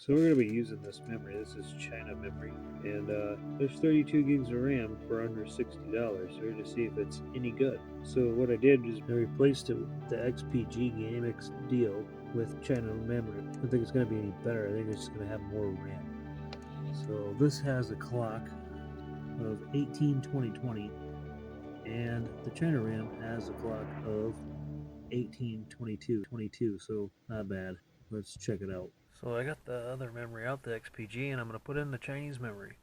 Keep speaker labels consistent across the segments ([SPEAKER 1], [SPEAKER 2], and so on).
[SPEAKER 1] So we're going to be using this memory. This is China memory, and there's 32 gigs of RAM for under $60. So we're going to see if it's any good. So what I did is I replaced it with the XPG Game X deal with China memory. I don't think it's going to be any better. I think it's going to have more RAM. So this has a clock of 18-20-20, and the China RAM has a clock of 18-22-22. So not bad. Let's check it out. So I got the other memory out, the XPG, and I'm going to put in the Chinese memory.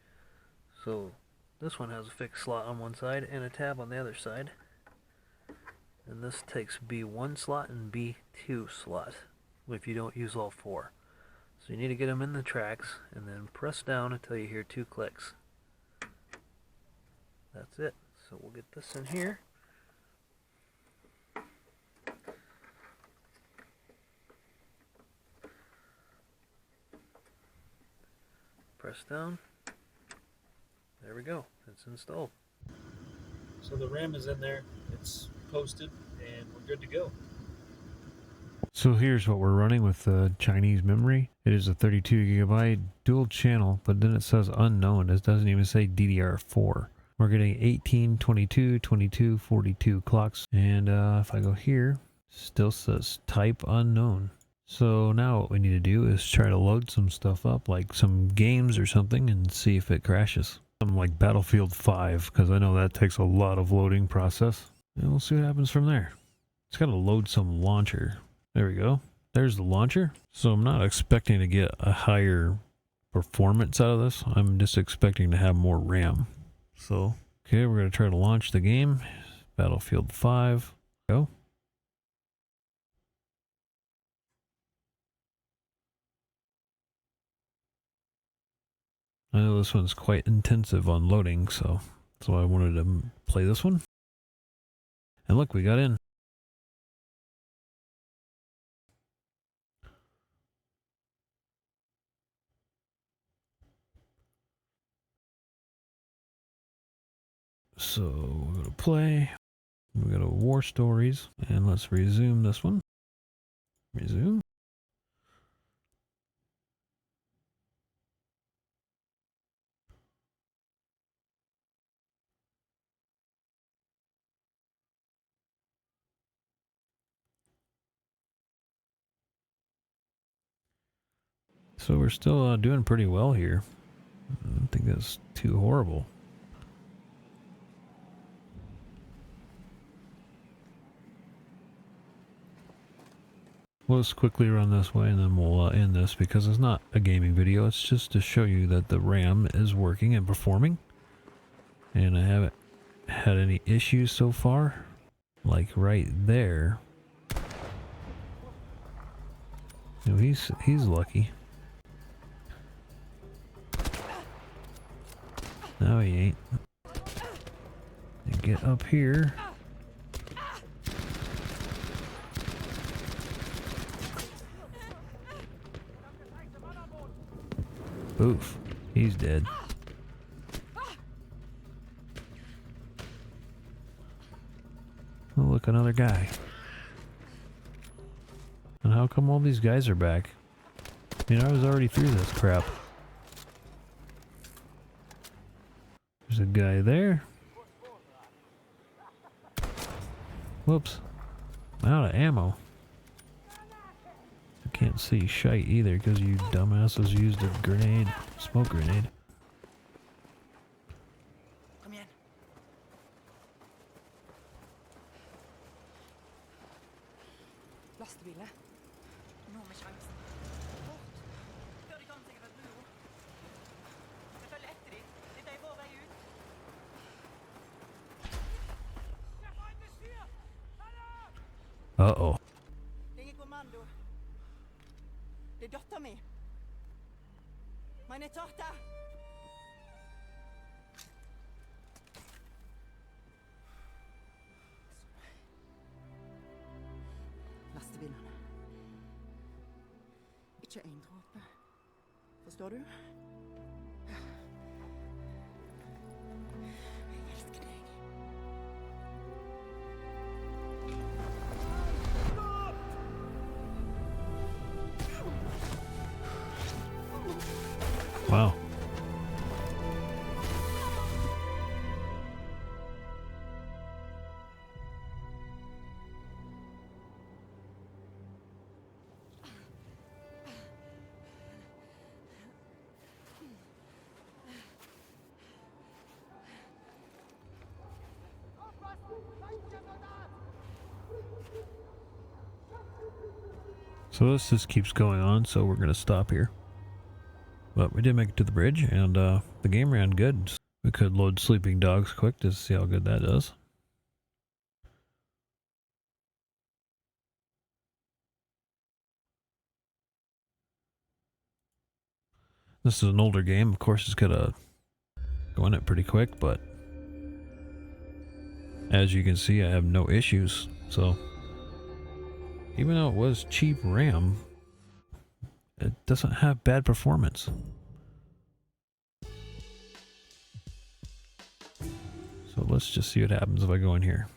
[SPEAKER 1] So this one has a fixed slot on one side and a tab on the other side. And this takes B1 slot and B2 slot if you don't use all four. So you need to get them in the tracks and then press down until you hear 2 clicks. That's it. So we'll get this in here. Press down. There we go. It's installed. So the RAM is in there. It's posted and we're good to go. So here's what we're running with the Chinese memory. It is a 32 gigabyte dual channel, but then it says unknown. It doesn't even say DDR4. We're getting 18, 22, 22, 42 clocks. And if I go here, still says type unknown. So now what we need to do is try to load some stuff up, like some games or something, and see if it crashes. Something like Battlefield 5, because I know that takes a lot of loading process. And we'll see what happens from there. It's got to load some launcher. There we go. There's the launcher. So I'm not expecting to get a higher performance out of this. I'm just expecting to have more RAM. So, okay, we're going to try to launch the game. Battlefield 5. Go. I know this one's quite intensive on loading, so that's why I wanted to play this one. And look, we got in. So we're going to play. We go to War Stories, and let's resume this one. Resume. So we're still doing pretty well here. I don't think that's too horrible. We'll just quickly run this way and then we'll end this because it's not a gaming video. It's just to show you that the RAM is working and performing. And I haven't had any issues so far. Like right there. You know, he's lucky. No, he ain't. And get up here. Oof, he's dead. Oh, look, another guy. And how come all these guys are back? I mean, I was already through this crap. There's a guy there. Whoops. I'm out of ammo. I can't see shite either because you dumbasses used a grenade. Smoke grenade.
[SPEAKER 2] Kom igen. Lastebiler. Nå med sjansen. Fort. Før de kommer seg over brua. Vi følger etter dem. Dette er vår vei ut.
[SPEAKER 1] Uh-oh.
[SPEAKER 2] Ringer kommando. Det er datteren min. Meine Tochter. Lastebilene. Ikke en dråpe. Forstår du? Jeg elsker deg.
[SPEAKER 1] Wow. So this just keeps going on, so we're gonna stop here. But we did make it to the bridge, and the game ran good. We could load Sleeping Dogs quick to see how good that does. This is an older game, of course it's gonna go in it pretty quick, but as you can see I have no issues. So even though it was cheap RAM, it doesn't have bad performance. So let's just see what happens if I go in here.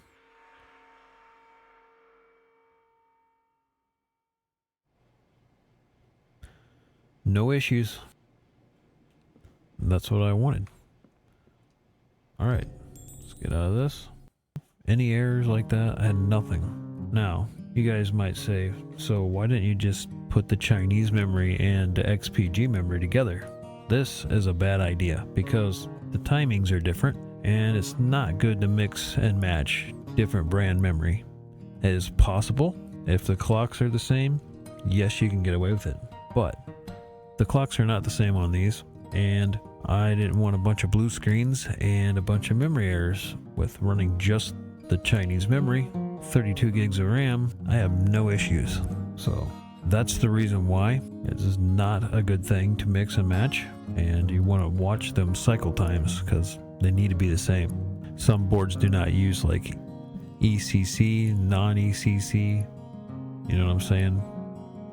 [SPEAKER 1] No issues. That's what I wanted. Alright, let's get out of this. Any errors like that? I had nothing. Now, you guys might say, so why didn't you just put the Chinese memory and the XPG memory together? This is a bad idea because the timings are different and it's not good to mix and match different brand memory. It is possible if the clocks are the same, yes, you can get away with it, but the clocks are not the same on these, and I didn't want a bunch of blue screens and a bunch of memory errors with running just the Chinese memory. 32 gigs of RAM, I have no issues. So that's the reason why it is not a good thing to mix and match, and you want to watch them cycle times because they need to be the same. Some boards do not use like ECC, non-ECC, you know what I'm saying?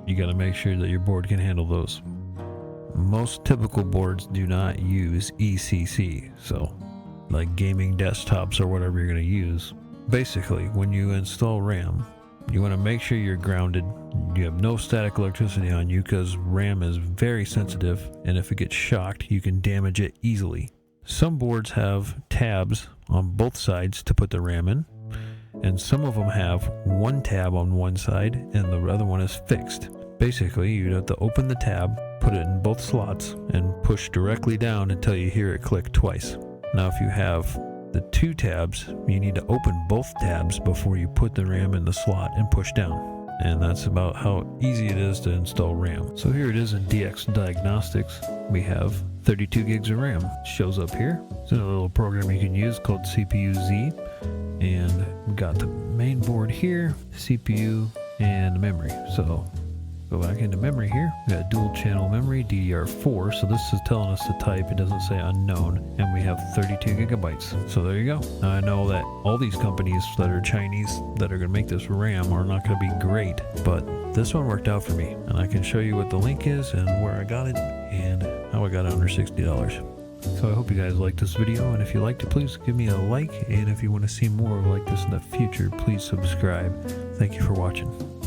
[SPEAKER 1] You got to make sure that your board can handle those. Most typical boards do not use ECC, so like gaming desktops or whatever you're going to use. Basically, when you install RAM, you want to make sure you're grounded. You have no static electricity on you because RAM is very sensitive, and if it gets shocked, you can damage it easily. Some boards have tabs on both sides to put the RAM in, and some of them have one tab on one side and the other one is fixed. Basically, you'd have to open the tab, put it in both slots, and push directly down until you hear it click twice. Now, if you have the two tabs, you need to open both tabs before you put the RAM in the slot and push down. And that's about how easy it is to install RAM. So here it is in DX Diagnostics. We have 32 gigs of RAM. It shows up here. It's in a little program you can use called CPU-Z. And we got the main board here, CPU, and memory. So go back into memory here. We got dual channel memory, DDR4. So this is telling us the type. It doesn't say unknown. And we have 32 gigabytes. So there you go. Now I know that all these companies that are Chinese that are going to make this RAM are not going to be great. But this one worked out for me. And I can show you what the link is and where I got it and how I got it under $60. So I hope you guys liked this video, and if you liked it, please give me a like, and if you want to see more like this in the future, please subscribe. Thank you for watching.